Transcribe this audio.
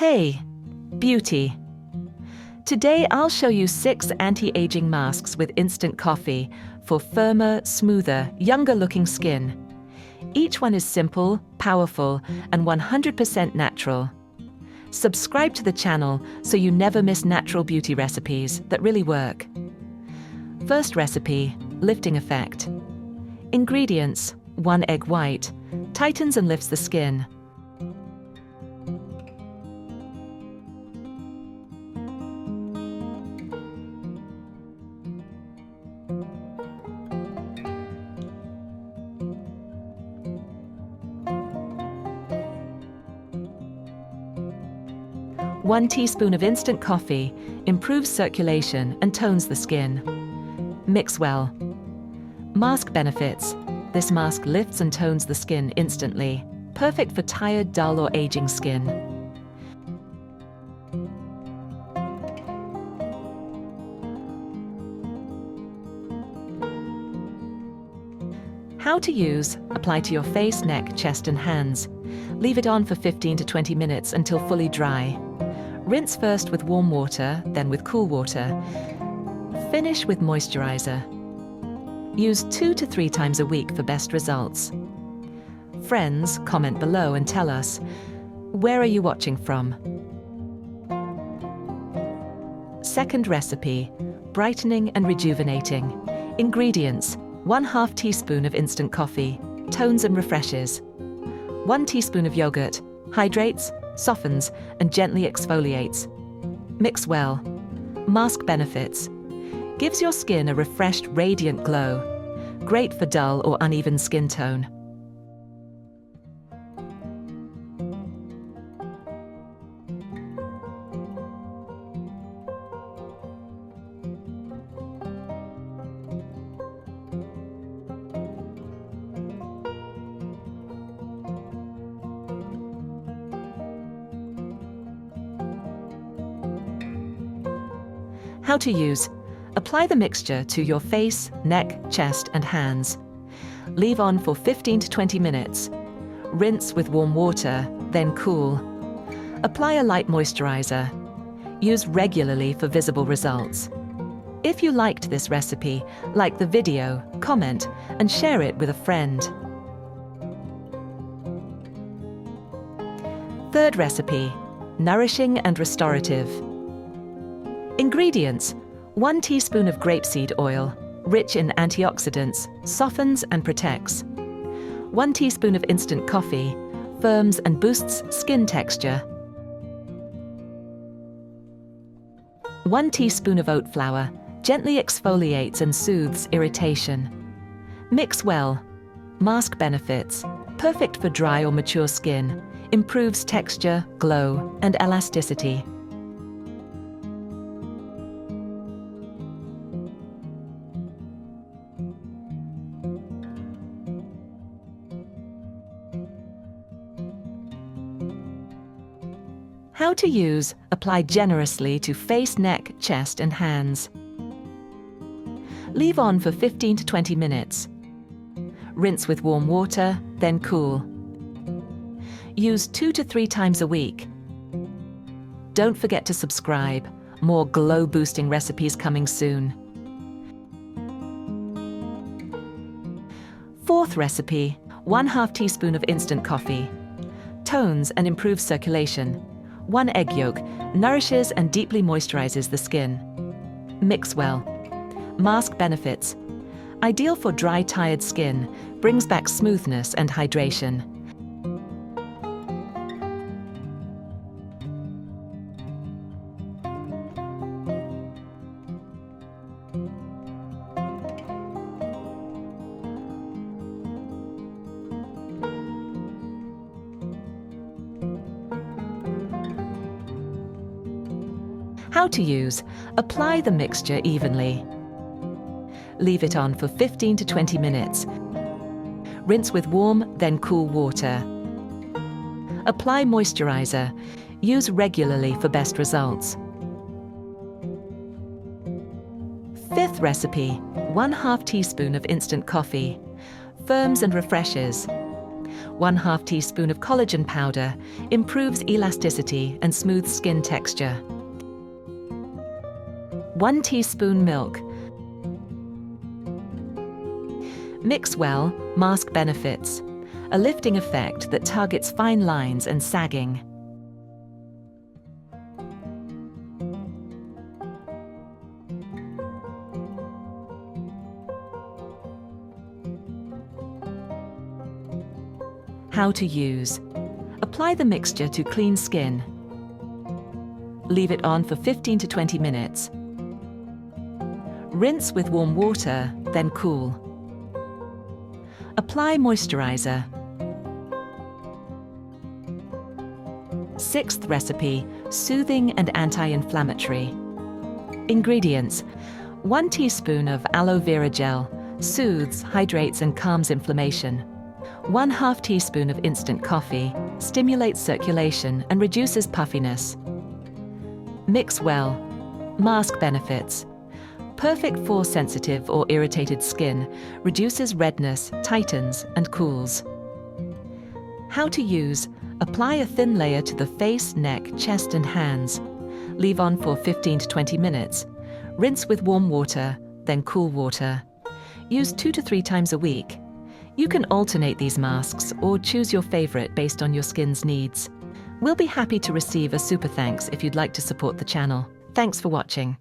Hey, beauty. Today I'll show you 6 anti-aging masks with instant coffee for firmer, smoother, younger-looking skin. Each one is simple, powerful, and 100% natural. Subscribe to the channel so you never miss natural beauty recipes that really work. First recipe, lifting effect. Ingredients: 1 egg white, tightens and lifts the skin. 1 teaspoon of instant coffee improves circulation and tones the skin. Mix well. Mask benefits. This mask lifts and tones the skin instantly. Perfect for tired, dull, or aging skin. How to use: apply to your face, neck, chest, and hands. Leave it on for 15 to 20 minutes until fully dry. Rinse first with warm water, then with cool water. Finish with moisturizer. Use 2 to 3 times a week for best results. Friends, comment below and tell us, where are you watching from? Second recipe, brightening and rejuvenating. Ingredients: 1/2 teaspoon of instant coffee, tones and refreshes. 1 teaspoon of yogurt, hydrates, softens, and gently exfoliates. Mix well. Mask benefits. Gives your skin a refreshed, radiant glow. Great for dull or uneven skin tone. How to use: apply the mixture to your face, neck, chest, and hands. Leave on for 15 to 20 minutes. Rinse with warm water, then cool. Apply a light moisturizer. Use regularly for visible results. If you liked this recipe, like the video, comment, and share it with a friend. Third recipe, nourishing and restorative. Ingredients: 1 teaspoon of grapeseed oil, rich in antioxidants, softens and protects. 1 teaspoon of instant coffee, firms and boosts skin texture. 1 teaspoon of oat flour, gently exfoliates and soothes irritation. Mix well. Mask benefits. Perfect for dry or mature skin. Improves texture, glow, and elasticity. How to use: apply generously to face, neck, chest, and hands. Leave on for 15 to 20 minutes. Rinse with warm water, then cool. Use 2 to 3 times a week. Don't forget to subscribe. More glow-boosting recipes coming soon. Fourth recipe, 1/2 teaspoon of instant coffee. Tones and improves circulation. 1 egg yolk, nourishes and deeply moisturizes the skin. Mix well. Mask benefits. Ideal for dry, tired skin, brings back smoothness and hydration. How to use: apply the mixture evenly. Leave it on for 15 to 20 minutes. Rinse with warm, then cool water. Apply moisturizer. Use regularly for best results. Fifth recipe, 1/2 teaspoon of instant coffee. Firms and refreshes. 1/2 teaspoon of collagen powder improves elasticity and smooths skin texture. 1 teaspoon milk. Mix well, mask benefits. A lifting effect that targets fine lines and sagging. How to use. Apply the mixture to clean skin. Leave it on for 15 to 20 minutes. Rinse with warm water, then cool. Apply moisturizer. 6th recipe, soothing and anti-inflammatory. Ingredients: 1 teaspoon of aloe vera gel, soothes, hydrates and calms inflammation. 1/2 teaspoon of instant coffee, stimulates circulation and reduces puffiness. Mix well. Mask benefits. Perfect for sensitive or irritated skin, reduces redness, tightens and cools. How to use. Apply a thin layer to the face, neck, chest and hands. Leave on for 15 to 20 minutes. Rinse with warm water, then cool water. Use 2 to 3 times a week. You can alternate these masks or choose your favorite based on your skin's needs. We'll be happy to receive a super thanks if you'd like to support the channel. Thanks for watching.